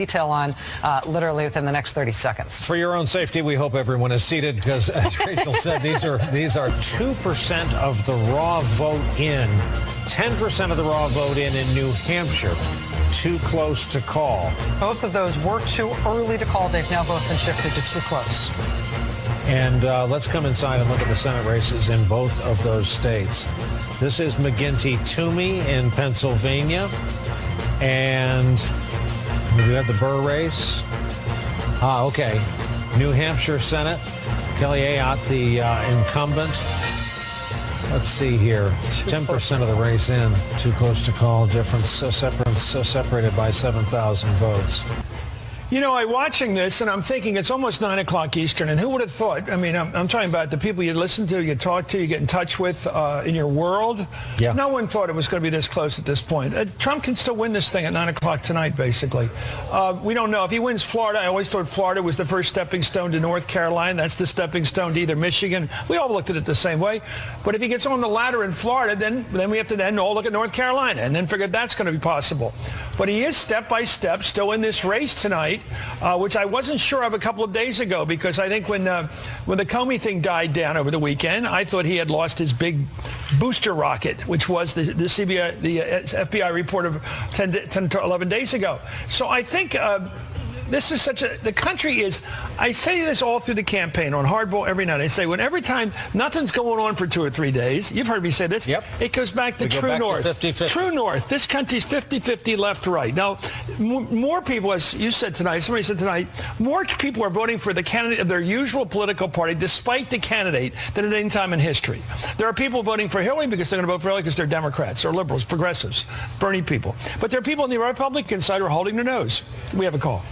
detail on literally within the next 30 seconds. For your own safety, we hope everyone is seated because, as Rachel said, these are 2% of the raw vote in, 10% of the raw vote in New Hampshire. Too close to call. Both of those were too early to call. They've now both been shifted to too close. And let's come inside and look at the Senate races in both of those states. This is McGinty-Toomey in Pennsylvania. And we have the Burr race. Okay. New Hampshire Senate. Kelly Ayotte, the incumbent. Let's see here. 10% of the race in. Too close to call. Difference separated by 7,000 votes. You know, I'm watching this, and I'm thinking it's almost 9 o'clock Eastern, and who would have thought? I mean, I'm talking about the people you listen to, you talk to, you get in touch with in your world. Yeah. No one thought it was going to be this close at this point. Trump can still win this thing at 9 o'clock tonight, basically. We don't know. If he wins Florida, I always thought Florida was the first stepping stone to North Carolina. That's the stepping stone to either Michigan. We all looked at it the same way. But if he gets on the ladder in Florida, then we have to then all look at North Carolina and then figure that's going to be possible. But he is step by step still in this race tonight. Which I wasn't sure of a couple of days ago, because I think when the Comey thing died down over the weekend, I thought he had lost his big booster rocket, which was the FBI report of 10 to 11 days ago. So I think this is the country is, I say this all through the campaign on Hardball every night. I say, every time nothing's going on for 2 or 3 days, you've heard me say this, yep. It goes back to true north. 50-50. True north. This country's 50-50 left to right. Now, more people, as you said tonight, somebody said tonight, more people are voting for the candidate of their usual political party, despite the candidate, than at any time in history. There are people voting for Hillary because they're going to vote for Hillary because they're Democrats or liberals, progressives, Bernie people. But there are people on the Republican side who are holding their nose. We have a call.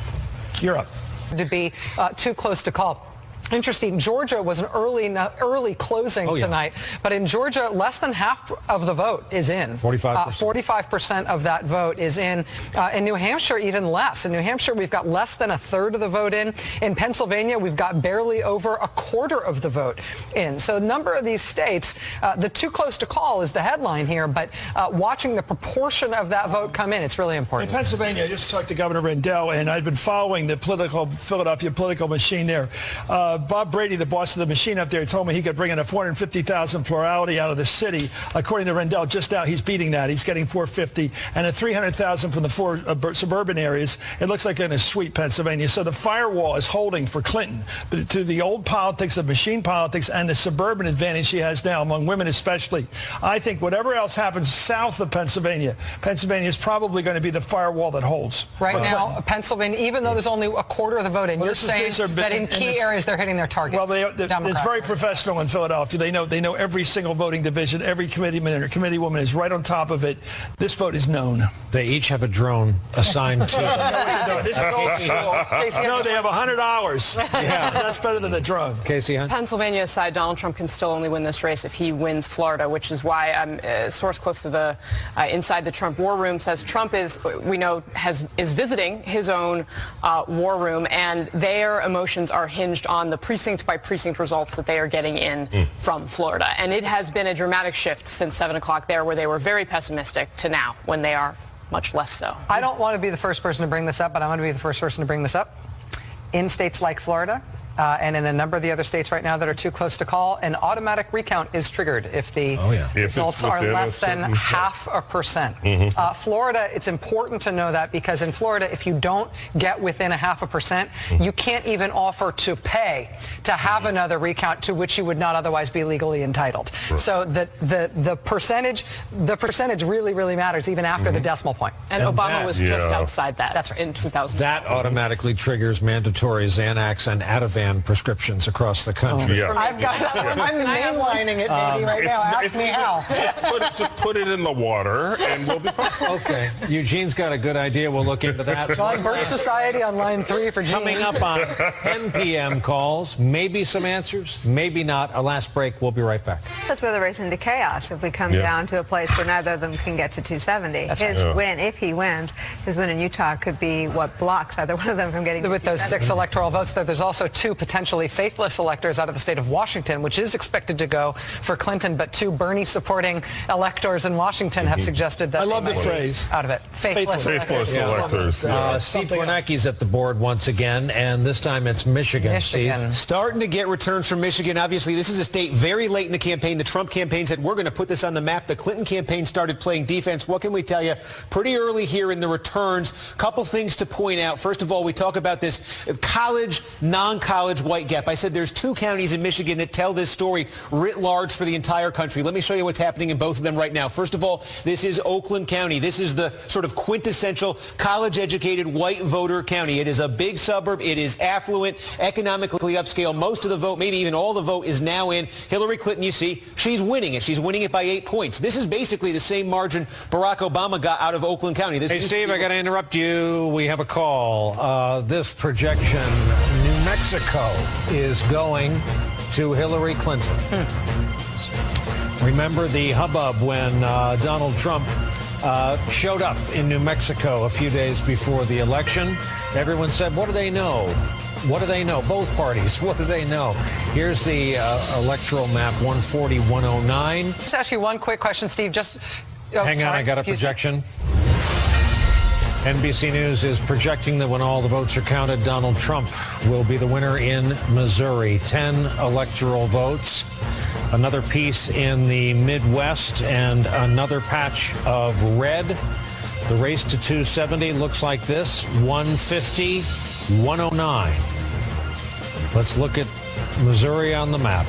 You're up. To be too close to call. Interesting. Georgia was an early closing tonight, but in Georgia, less than half of the vote is in. 45%. 45% of that vote is in. In New Hampshire, even less. In New Hampshire, we've got less than a third of the vote in. In Pennsylvania, we've got barely over a quarter of the vote in. So a number of these states, the too close to call is the headline here, but watching the proportion of that vote come in, it's really important. In Pennsylvania, I just talked to Governor Rendell, and I've been following the Philadelphia political machine there. Bob Brady, the boss of the machine up there, told me he could bring in a 450,000 plurality out of the city. According to Rendell, just now he's beating that. He's getting 450 and a 300,000 from the 4 suburban areas. It looks like in a sweet Pennsylvania. So the firewall is holding for Clinton. But to the old politics of machine politics and the suburban advantage she has now, among women especially, I think whatever else happens south of Pennsylvania, Pennsylvania is probably going to be the firewall that holds. Right now, Pennsylvania, even though there's only a quarter of the vote in, you're saying that in key areas they're hitting their targets. Well, it's very professional in Philadelphia. They know every single voting division. Every committeeman or committeewoman is right on top of it. This vote is known. They each have a drone assigned to them. This is old school. No, they have 100 hours. Yeah, that's better than the drone. Casey Hunt? Pennsylvania aside, Donald Trump can still only win this race if he wins Florida, which is why a source close to the inside the Trump war room says Trump is visiting his own war room, and their emotions are hinged on the precinct by precinct results that they are getting in from Florida. And it has been a dramatic shift since 7 o'clock there, where they were very pessimistic, to now when they are much less so. I don't want to be the first person to bring this up, but I want to be the first person to bring this up. In states like Florida, and in a number of the other states right now that are too close to call, an automatic recount is triggered if the results are less than 0.5%. Florida, it's important to know that, because in Florida, if you don't get within 0.5%, you can't even offer to pay to have another recount to which you would not otherwise be legally entitled. Right. So the percentage really, really matters even after the decimal point. And Obama was just outside that. That's right. In 2000. That automatically triggers mandatory Xanax and Ativan prescriptions across the country. I'm mainlining it, baby, right now. Ask me how. Just put it in the water, and we'll be fine. Okay. Eugene's got a good idea. We'll look into that. John Birch Society on line 3 for Gene. Coming up on 10 p.m. calls. Maybe some answers, maybe not. A last break. We'll be right back. That's where the race into chaos if we come down to a place where neither of them can get to 270. If he wins, his win in Utah could be what blocks either one of them from getting to 270. With those 6 electoral votes, there's also 2 potentially faithless electors out of the state of Washington, which is expected to go for Clinton, but 2 Bernie-supporting electors in Washington have suggested that I love the phrase. Out of it. Faithless electors. Steve Kornacki's at the board once again, and this time it's Michigan. Steve. Starting to get returns from Michigan. Obviously, this is a state very late in the campaign. The Trump campaign said, we're going to put this on the map. The Clinton campaign started playing defense. What can we tell you? Pretty early here in the returns. Couple things to point out. First of all, we talk about this college, non-college white gap. I said there's 2 counties in Michigan that tell this story writ large for the entire country. Let me show you what's happening in both of them right now. First of all, this is Oakland County. This is the sort of quintessential college-educated white voter county. It is a big suburb. It is affluent, economically upscale. Most of the vote, maybe even all the vote, is now in. Hillary Clinton, you see, she's winning it. She's winning it by 8 points. This is basically the same margin Barack Obama got out of Oakland County. Hey, Steve, I got to interrupt you. We have a call. This projection, New Mexico is going to Hillary Clinton. Remember the hubbub when Donald Trump showed up in New Mexico a few days before the election? Everyone said, what do they know? What do they know? Both parties, what do they know? Here's the electoral map, 140, 109. Just ask you one quick question, Steve. Hang on, I got a projection. NBC News is projecting that when all the votes are counted, Donald Trump will be the winner in Missouri. 10 electoral votes. Another piece in the Midwest and another patch of red. The race to 270 looks like this, 150, 109. Let's look at Missouri on the map.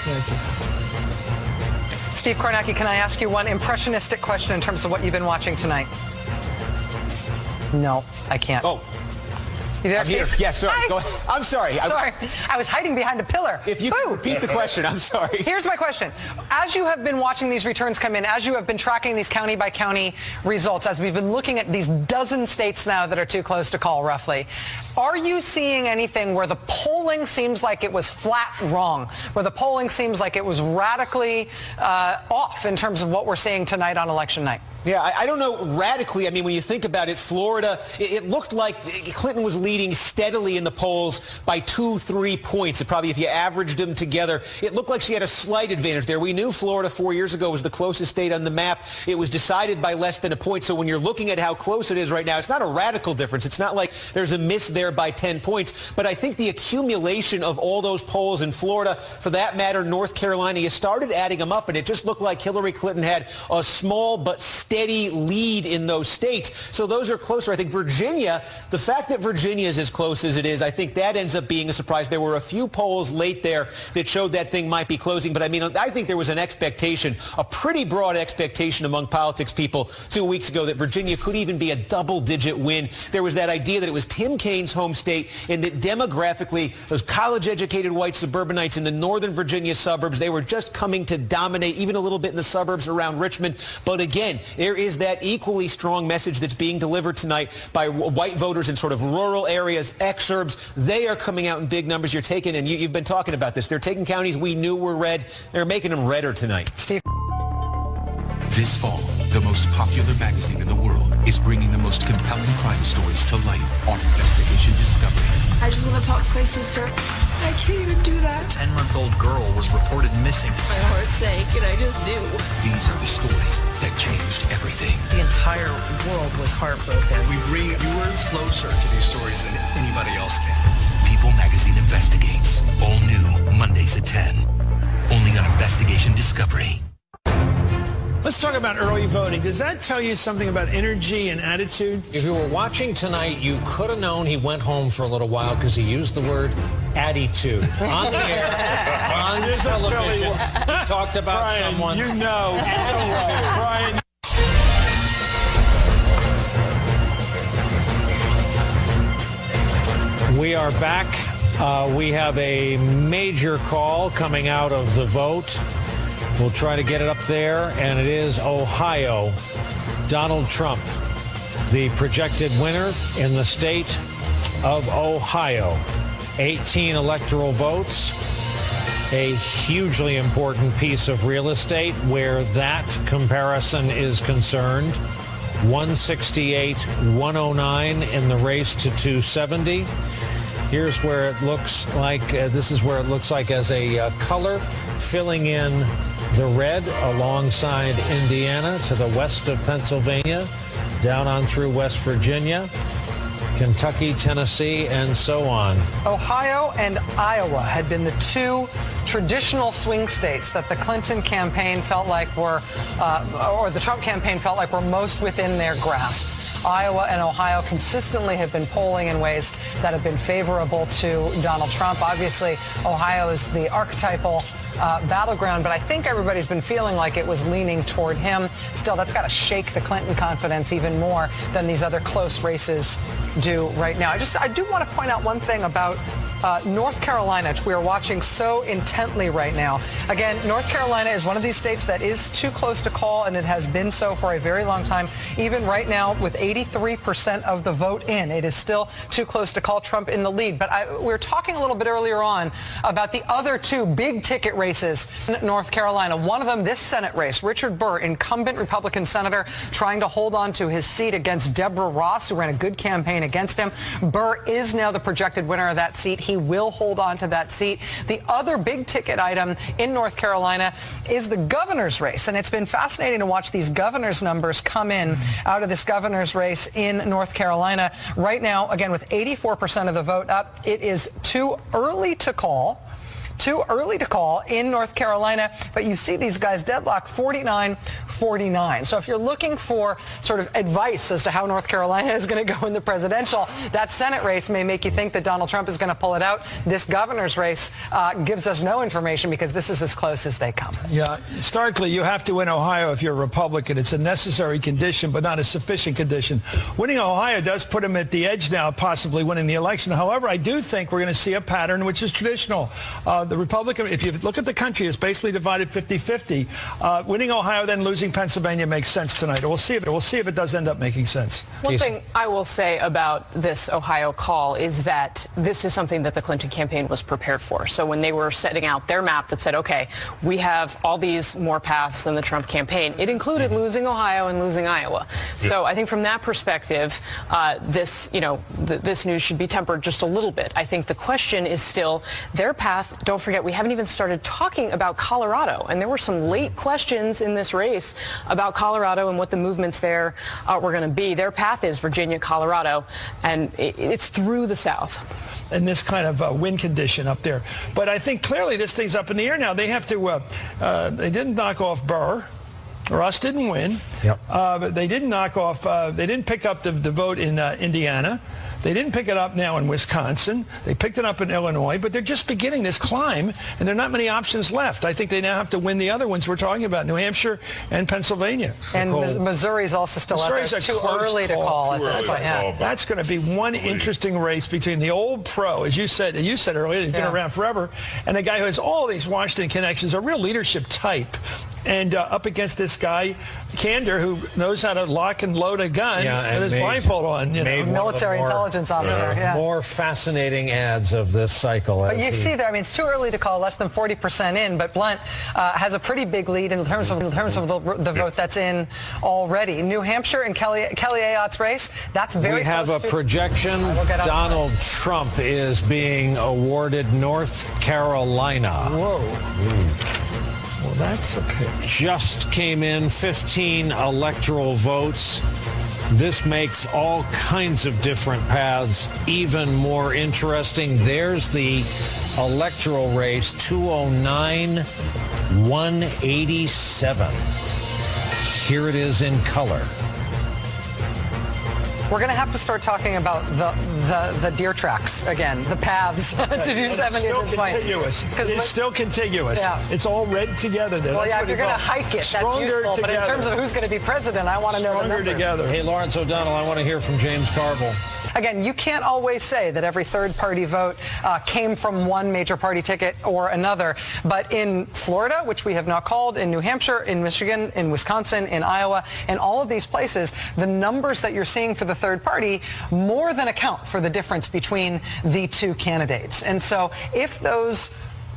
Thank you. Steve Kornacki, can I ask you one impressionistic question in terms of what you've been watching tonight? No, I can't. Oh. You there, I'm here. Steve? Yeah, sorry. Go ahead. I'm sorry. Sorry. I was hiding behind a pillar. If you could repeat the question, I'm sorry. Here's my question. As you have been watching these returns come in, as you have been tracking these county by county results, as we've been looking at these dozen states now that are too close to call roughly, are you seeing anything where the polling seems like it was flat wrong, where the polling seems like it was radically off in terms of what we're seeing tonight on election night? Yeah, I don't know radically. I mean, when you think about it, Florida, it looked like Clinton was leading steadily in the polls by 2-3 points. Probably if you averaged them together, it looked like she had a slight advantage there. We knew Florida 4 years ago was the closest state on the map. It was decided by less than a point. So when you're looking at how close it is right now, it's not a radical difference. It's not like there's a miss there by 10 points. But I think the accumulation of all those polls in Florida, for that matter, North Carolina, you started adding them up, and it just looked like Hillary Clinton had a small but steady lead in those states. So those are closer. I think Virginia, the fact that Virginia is as close as it is, I think that ends up being a surprise. There were a few polls late there that showed that thing might be closing. But I mean, I think there was an expectation, a pretty broad expectation among politics people 2 weeks ago that Virginia could even be a double-digit win. There was that idea that it was Tim Kaine's home state and that demographically, those college-educated white suburbanites in the northern Virginia suburbs, they were just coming to dominate even a little bit in the suburbs around Richmond. But again, there is that equally strong message that's being delivered tonight by white voters in sort of rural areas, exurbs. They are coming out in big numbers. You're taking, and you've been talking about this, they're taking counties we knew were red. They're making them redder tonight. Steve. This fall, the most popular magazine in the world is bringing the most compelling crime stories to life on Investigation Discovery. I just want to talk to my sister. I can't even do that. A 10-month-old girl was reported missing. My heart sank, and I just knew. These are the stories that changed everything. The entire world was heartbroken. We bring viewers closer to these stories than anybody else can. People Magazine investigates. All new, Mondays at 10. Only on Investigation Discovery. Let's talk about early voting. Does that tell you something about energy and attitude? If you were watching tonight, you could have known he went home for a little while because he used the word attitude on the air, on television. He talked about Brian, someone's you know. attitude. Brian. We are back. We have a major call coming out of the vote. We'll try to get it up there, and it is Ohio. Donald Trump, the projected winner in the state of Ohio. 18 electoral votes, a hugely important piece of real estate where that comparison is concerned. 168, 109 in the race to 270. Here's where it looks like, this is where it looks like as a color, filling in the red alongside Indiana to the west of Pennsylvania, down on through West Virginia, Kentucky, Tennessee, and so on. Ohio and Iowa had been the two traditional swing states that the Clinton campaign felt like were, or the Trump campaign felt like were most within their grasp. Iowa and Ohio consistently have been polling in ways that have been favorable to Donald Trump. Obviously, Ohio is the archetypal battleground, but I think everybody's been feeling like it was leaning toward him. Still, that's got to shake the Clinton confidence even more than these other close races do right now. I do want to point out one thing about North Carolina, which we are watching so intently right now. Again, North Carolina is one of these states that is too close to call, and it has been so for a very long time. Even right now, with 83% of the vote in, it is still too close to call. Trump in the lead. But we were talking a little bit earlier on about the other two big ticket races in North Carolina. One of them, this Senate race, Richard Burr, incumbent Republican senator, trying to hold on to his seat against Deborah Ross, who ran a good campaign against him. Burr is now the projected winner of that seat. He will hold on to that seat. The other big ticket item in North Carolina is the governor's race. And it's been fascinating to watch these governor's numbers come in out of this governor's race in North Carolina. Right now, again, with 84% of the vote up, it is too early to call. Too early to call in North Carolina, but you see these guys deadlock 49-49. So if you're looking for sort of advice as to how North Carolina is going to go in the presidential, that Senate race may make you think that Donald Trump is going to pull it out. This governor's race gives us no information because this is as close as they come. Yeah, historically, you have to win Ohio if you're a Republican. It's a necessary condition, but not a sufficient condition. Winning Ohio does put him at the edge now, possibly winning the election. However, I do think we're going to see a pattern which is traditional. The Republican, if you look at the country, is basically divided 50-50. Winning Ohio, then losing Pennsylvania makes sense tonight. We'll see if it does end up making sense. One thing I will say about this Ohio call is that this is something that the Clinton campaign was prepared for. So when they were setting out their map that said, okay, we have all these more paths than the Trump campaign, it included losing Ohio and losing Iowa. So I think from that perspective, this news should be tempered just a little bit. I think the question is still their path. Don't forget, we haven't even started talking about Colorado. And there were some late questions in this race about Colorado and what the movements there were going to be. Their path is Virginia, Colorado, and it's through the South. In this kind of win condition up there. But I think clearly this thing's up in the air now. They have to, they didn't knock off Burr. Russ didn't win. Yep. But they didn't knock off, they didn't pick up the vote in Indiana. They didn't pick it up now in Wisconsin. They picked it up in Illinois, but they're just beginning this climb, and there are not many options left. I think they now have to win the other ones we're talking about, New Hampshire and Pennsylvania. And Missouri's also still out there. It's too early to call at this point. Yeah. That's going to be one interesting race between the old pro, as you said earlier, he's been around forever, and a guy who has all these Washington connections, a real leadership type. And up against this guy, Kander, who knows how to lock and load a gun with his blindfold on. Military intelligence officer. Yeah. More fascinating ads of this cycle. But you see there, I mean, it's too early to call, less than 40% in, but Blunt has a pretty big lead in terms of the vote that's in already. New Hampshire and Kelly Ayotte's race, that's very We have close a projection. Donald Trump is being awarded North Carolina. Whoa. Well, that's a pick. Just came in 15 electoral votes. This makes all kinds of different paths even more interesting. There's the electoral race, 209-187. Here it is in color. We're going to have to start talking about the deer tracks again, the paths to 270 at this point. It's still contiguous. Yeah. It's all red together there. Well, if you're going to hike it, that's useful. But in terms of who's going to be president, I want to know the numbers. Together. Hey, Lawrence O'Donnell, I want to hear from James Carville. Again, you can't always say that every third-party vote came from one major party ticket or another. But in Florida, which we have not called, in New Hampshire, in Michigan, in Wisconsin, in Iowa, in all of these places, the numbers that you're seeing for the third party more than account for the difference between the two candidates. And so if those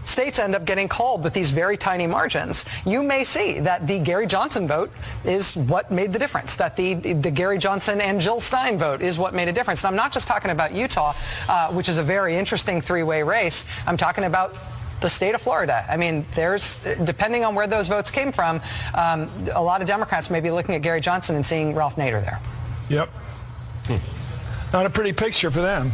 states end up getting called with these very tiny margins, you may see that the Gary Johnson vote is what made the difference, that the Gary Johnson and Jill Stein vote is what made a difference. And I'm not just talking about Utah, which is a very interesting three-way race. I'm talking about the state of Florida. I mean, depending on where those votes came from, a lot of Democrats may be looking at Gary Johnson and seeing Ralph Nader there. Yep. Not a pretty picture for them.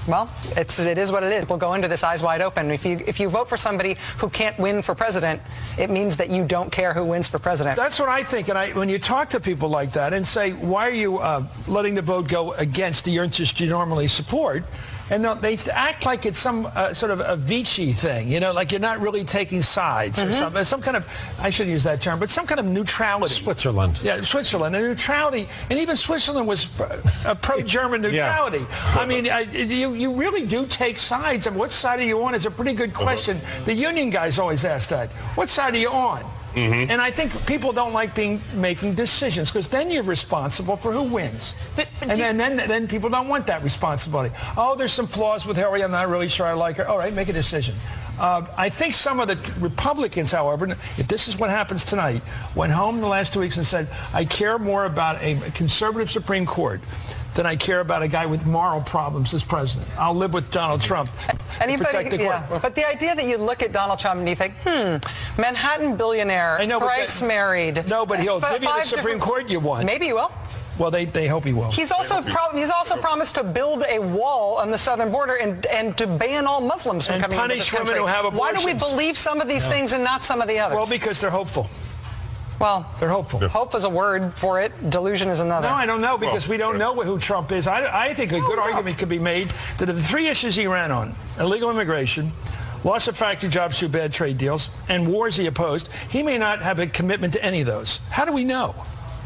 Well, it is what it is. We'll go into this eyes wide open. If you vote for somebody who can't win for president, it means that you don't care who wins for president. That's what I think. And when you talk to people like that and say, why are you letting the vote go against the interest you normally support? And they act like it's some sort of a Vichy thing, like you're not really taking sides or something. Some kind of, I shouldn't use that term, but some kind of neutrality. Switzerland. Yeah, Switzerland. A neutrality. And even Switzerland was a pro-German neutrality. Yeah. I mean, you really do take sides. And what side are you on is a pretty good question. The union guys always ask that. What side are you on? Mm-hmm. And I think people don't like making decisions because then you're responsible for who wins. But then people don't want that responsibility. Oh, there's some flaws with Hillary. I'm not really sure I like her. All right, make a decision. I think some of the Republicans, however, if this is what happens tonight, went home the last 2 weeks and said, I care more about a conservative Supreme Court than I care about a guy with moral problems as president. I'll live with Donald Trump. But the idea that you look at Donald Trump and you think, Manhattan billionaire, thrice married. No, but he'll give you the Supreme Court you want. Maybe he will. Well, they hope he will. He's also promised to build a wall on the southern border and to ban all Muslims from coming into this country. Punish women who have abortions. Why do we believe some of these things and not some of the others? Well, because they're hopeful. Well, they're hopeful. Hope is a word for it. Delusion is another. No, I don't know because we don't know who Trump is. I think a good argument could be made that of the three issues he ran on, illegal immigration, loss of factory jobs through bad trade deals, and wars he opposed, he may not have a commitment to any of those. How do we know?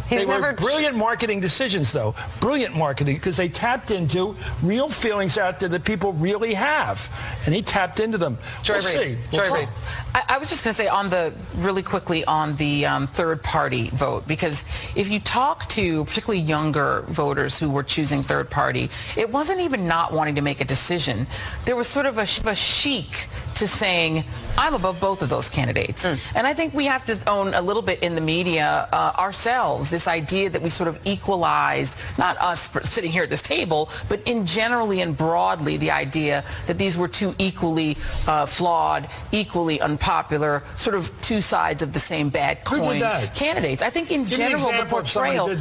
They were brilliant marketing decisions, though. Brilliant marketing, because they tapped into real feelings out there that people really have. And he tapped into them. We'll see. I was just going to say really quickly on the third-party vote, because if you talk to particularly younger voters who were choosing third-party, it wasn't even not wanting to make a decision. There was sort of a chic to saying, I'm above both of those candidates. And I think we have to own a little bit in the media ourselves, this idea that we sort of equalized, not us sitting here at this table, but in generally and broadly the idea that these were two equally flawed, equally unpopular, sort of two sides of the same bad coin candidates. I think in general the portrayal,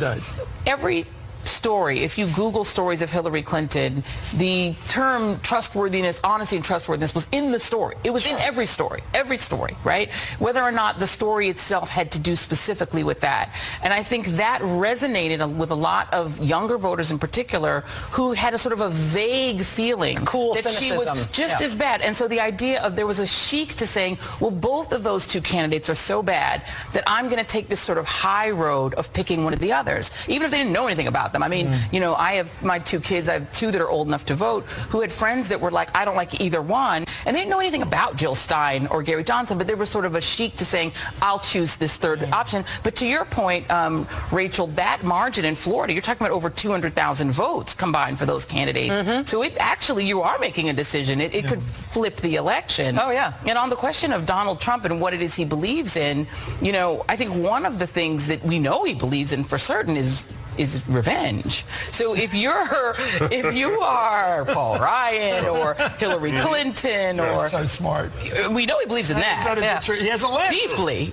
every story, if you Google stories of Hillary Clinton, the term trustworthiness, honesty and trustworthiness was in the story. It was in every story, right? Whether or not the story itself had to do specifically with that. And I think that resonated with a lot of younger voters in particular who had a sort of a vague feeling that she was just as bad. And so the idea of there was a chic to saying, well, both of those two candidates are so bad that I'm going to take this sort of high road of picking one of the others, even if they didn't know anything about them. I mean, I have my two kids, I have two that are old enough to vote, who had friends that were like, I don't like either one. And they didn't know anything about Jill Stein or Gary Johnson, but there was sort of a chic to saying, I'll choose this third option. But to your point, Rachel, that margin in Florida, you're talking about over 200,000 votes combined for those candidates. So you are making a decision. It could flip the election. Oh, yeah. And on the question of Donald Trump and what it is he believes in, I think one of the things that we know he believes in for certain is revenge. So if you are Paul Ryan or Hillary Clinton or so smart, we know he believes in that. He has a list deeply.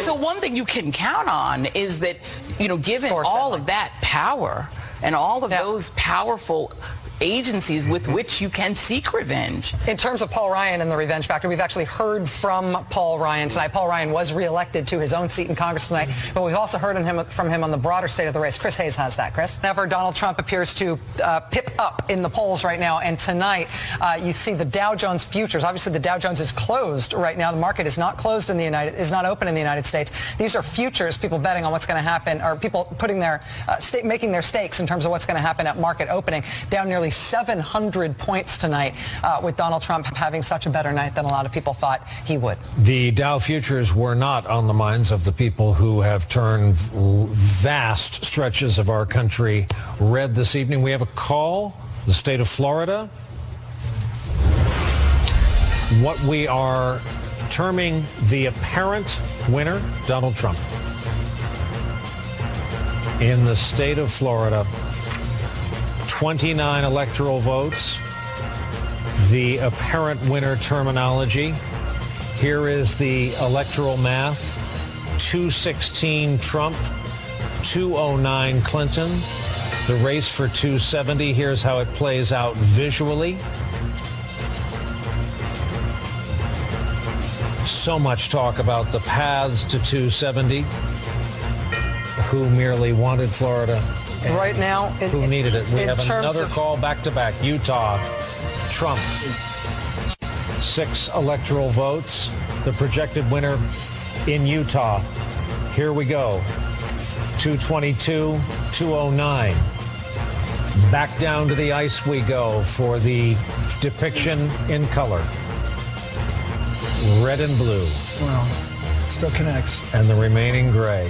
So one thing you can count on is that given all of that power and all of those powerful agencies with which you can seek revenge. In terms of Paul Ryan and the revenge factor, we've actually heard from Paul Ryan tonight. Paul Ryan was reelected to his own seat in Congress tonight, but we've also heard from him on the broader state of the race. Chris Hayes has that. Chris? However, Donald Trump appears to pip up in the polls right now, and tonight you see the Dow Jones futures. Obviously, the Dow Jones is closed right now. The market is not closed is not open in the United States. These are futures, people betting on what's going to happen, or people putting their making their stakes in terms of what's going to happen at market opening, down nearly 700 points tonight, with Donald Trump having such a better night than a lot of people thought he would. The Dow futures were not on the minds of the people who have turned vast stretches of our country red this evening. We have a call, the state of Florida. what we are terming the apparent winner, Donald Trump. In the state of Florida, 29 electoral votes. The apparent winner terminology. Here is the electoral math. 216 Trump, 209 Clinton. The race for 270, here's how it plays out visually. So much talk about the paths to 270. Who merely wanted Florida? Right now, who needed it? We have another call back-to-back. Utah, Trump, 6 electoral votes. The projected winner in Utah. Here we go. 222, 209. Back down to the ice we go for the depiction in color. Red and blue. Well, still connects. And the remaining gray.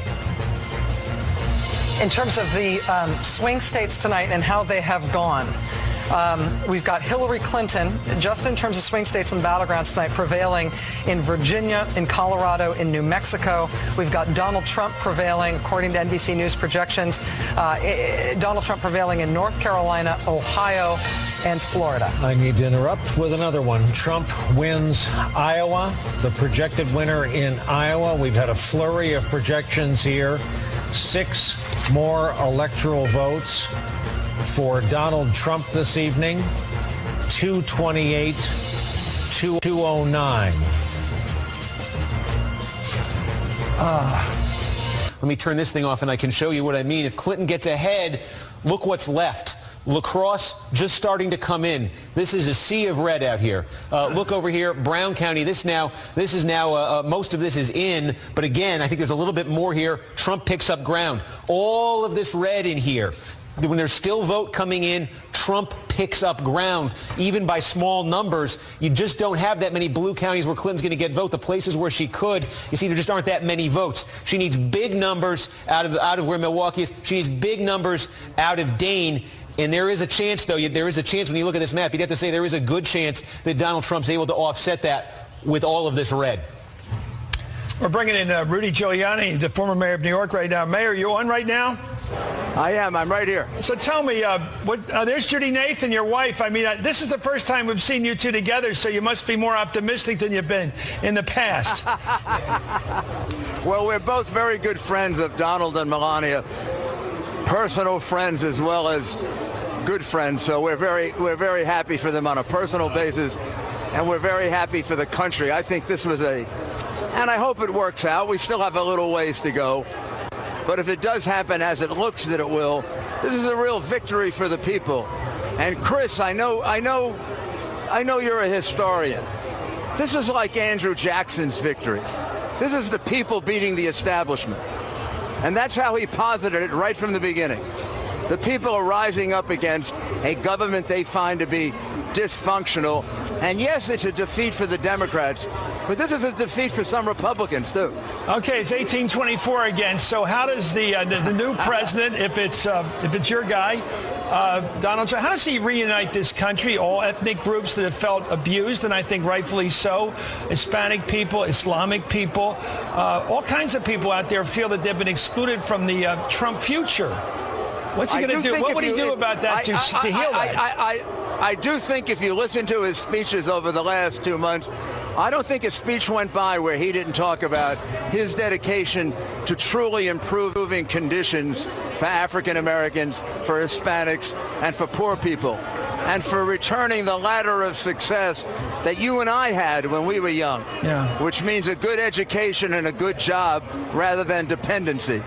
In terms of the swing states tonight and how they have gone, we've got Hillary Clinton, just in terms of swing states and battlegrounds tonight, prevailing in Virginia, in Colorado, in New Mexico. We've got Donald Trump prevailing, according to NBC News projections, Donald Trump prevailing in North Carolina, Ohio, and Florida. I need to interrupt with another one. Trump wins Iowa, the projected winner in Iowa. We've had a flurry of projections here. 6 more electoral votes for Donald Trump this evening. 228, 209. Let me turn this thing off and I can show you what I mean. If Clinton gets ahead, look what's left. La Crosse just starting to come in. This is a sea of red out here. Look over here, Brown County. This is now most of this is in, but again, I think there's a little bit more here. Trump picks up ground. All of this red in here. When there's still vote coming in, Trump picks up ground, even by small numbers. You just don't have that many blue counties where Clinton's going to get vote. The places where she could, you see, there just aren't that many votes. She needs big numbers out of where Milwaukee is. She needs big numbers out of Dane. And there is a chance, though, there is a chance when you look at this map, you'd have to say there is a good chance that Donald Trump's able to offset that with all of this red. We're bringing in Rudy Giuliani, the former mayor of New York right now. Mayor, you on right now? I am. I'm right here. So tell me, there's Judy Nathan, your wife. I mean, this is the first time we've seen you two together, so you must be more optimistic than you've been in the past. Well, we're both very good friends of Donald and Melania, personal friends as well as good friends. So we're very happy for them on a personal basis, and we're very happy for the country. I think this was and I hope it works out. We still have a little ways to go. But if it does happen as it looks that it will, this is a real victory for the people. And Chris, I know you're a historian. This is like Andrew Jackson's victory. This is the people beating the establishment. And that's how he posited it right from the beginning. The people are rising up against a government they find to be dysfunctional. And yes, it's a defeat for the Democrats, but this is a defeat for some Republicans, too. Okay, it's 1824 again. So how does the new president, if it's your guy, Donald Trump, how does he reunite this country, all ethnic groups that have felt abused, and I think rightfully so, Hispanic people, Islamic people, all kinds of people out there feel that they've been excluded from the Trump future. What's he going to do? What would he do about that to heal that? I do think if you listen to his speeches over the last 2 months, I don't think a speech went by where he didn't talk about his dedication to truly improving conditions for African Americans, for Hispanics, and for poor people, and for returning the ladder of success that you and I had when we were young, which means a good education and a good job rather than dependency.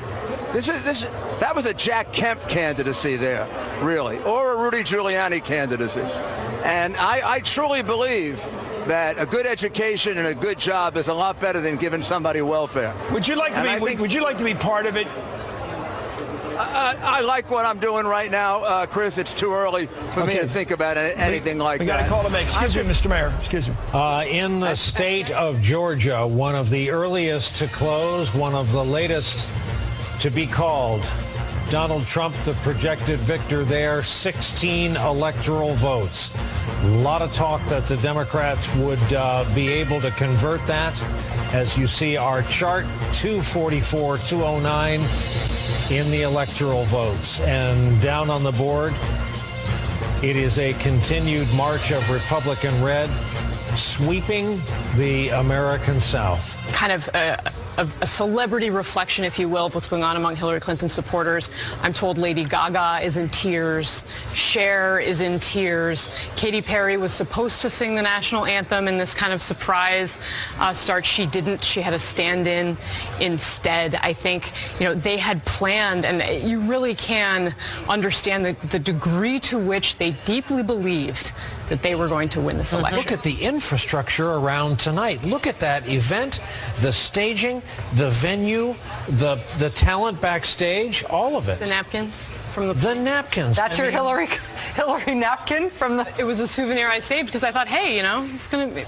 That was a Jack Kemp candidacy there, really, or a Rudy Giuliani candidacy. And I truly believe that a good education and a good job is a lot better than giving somebody welfare. Would you like to be part of it? I like what I'm doing right now, Chris. It's too early for me to think about anything like that. We got a call to make. Excuse me, Mr. Mayor. Excuse me. In the state of Georgia, one of the earliest to close, one of the latest to be called, Donald Trump, the projected victor there, 16 electoral votes. A lot of talk that the Democrats would be able to convert that. As you see our chart, 244, 209 in the electoral votes. And down on the board, it is a continued march of Republican red, sweeping the American South. Kind of a celebrity reflection, if you will, of what's going on among Hillary Clinton supporters. I'm told Lady Gaga is in tears. Cher is in tears. Katy Perry was supposed to sing the national anthem in this kind of surprise start. She didn't. She had a stand-in instead. I think, they had planned, and you really can understand the degree to which they deeply believed that they were going to win this election. Look at the infrastructure around tonight. Look at that event, the staging, the venue, the talent backstage, all of it. The napkins from the napkins. That's your Hillary napkin from the. It was a souvenir I saved because I thought, hey,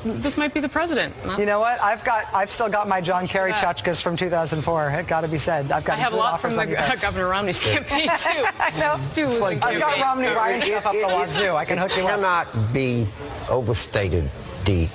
this might be the president. You know what? I've still got my John Kerry tchotchkes from 2004. It got to be said. I have a lot from Governor Romney's campaign too. I've got Romney Ryan stuff up the wazoo. I can hook you up. Cannot be overstated the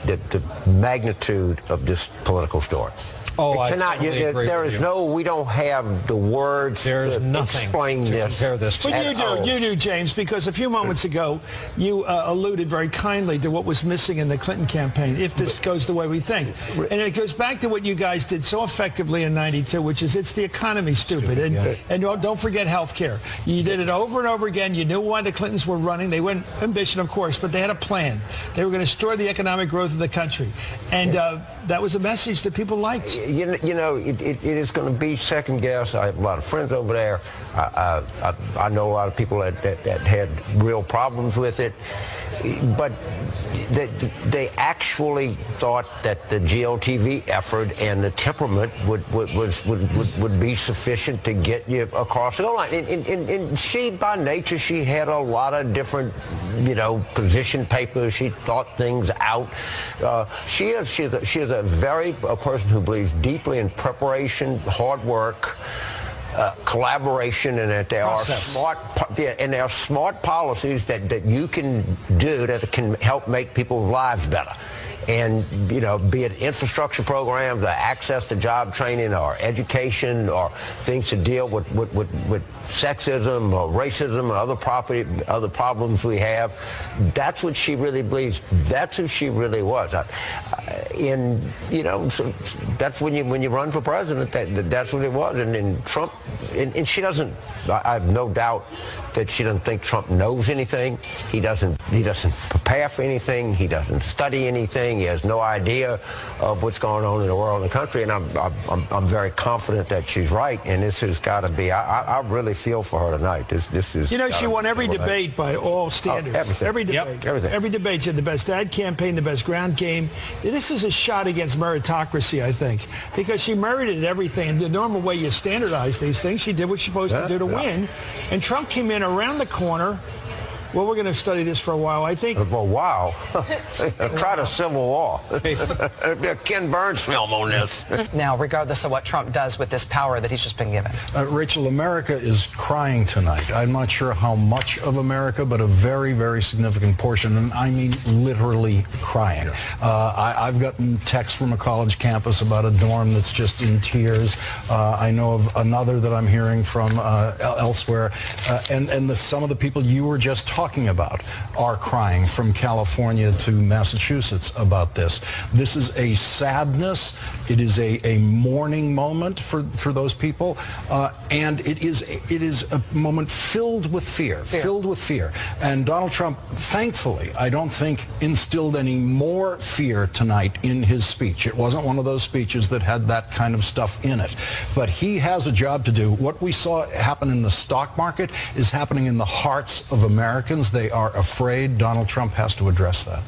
magnitude of this political story. Oh, I cannot. There is no. We don't have the words There's to nothing explain to this. Compare this to. But you do, James, because a few moments ago you alluded very kindly to what was missing in the Clinton campaign. If this goes the way we think, and it goes back to what you guys did so effectively in '92, which is it's the economy, stupid, and don't forget health care. You did it over and over again. You knew why the Clintons were running. They went ambition, of course, but they had a plan. They were going to store the economic growth of the country, and that was a message that people liked. It is going to be second guess. I have a lot of friends over there. I know a lot of people that had real problems with it. But they actually thought that the GOTV effort and the temperament would be sufficient to get you across the goal line. And she, by nature, she had a lot of different, position papers. She thought things out. She is a person who believes deeply in preparation, hard work, collaboration, and that there are smart policies that you can do that can help make people's lives better. And, be it infrastructure programs, access to job training or education or things to deal with sexism or racism and other problems we have. That's what she really believes. That's who she really was. So that's when you run for president, that's what it was. And Trump, and she doesn't, I have no doubt that she doesn't think Trump knows anything. He doesn't prepare for anything. He doesn't study anything. He has no idea of what's going on in the world and the country. And I'm very confident that she's right. And this has got to be. I really feel for her tonight. This is. She won every debate by all standards. Everything. Every debate. Yep. Everything. Every debate. She had the best ad campaign, the best ground game. This is a shot against meritocracy, I think, because she merited everything. And the normal way you standardize these things, she did what she's supposed to do to win. And Trump came in around the corner. Well, we're going to study this for a while, I think. Well, wow. Try the Civil War. Ken Burns film on this. Now, regardless of what Trump does with this power that he's just been given. Rachel, America is crying tonight. I'm not sure how much of America, but a very, very significant portion, and I mean literally crying. I've gotten texts from a college campus about a dorm that's just in tears. I know of another that I'm hearing from elsewhere. And some of the people you were just talking about are crying, from California to Massachusetts, about this. This is a sadness. It is a mourning moment for those people, and it is a moment filled with fear. And Donald Trump, thankfully, I don't think instilled any more fear tonight in his speech. It wasn't one of those speeches that had that kind of stuff in it. But he has a job to do. What we saw happen in the stock market is happening in the hearts of Americans. They are afraid. Donald Trump has to address that.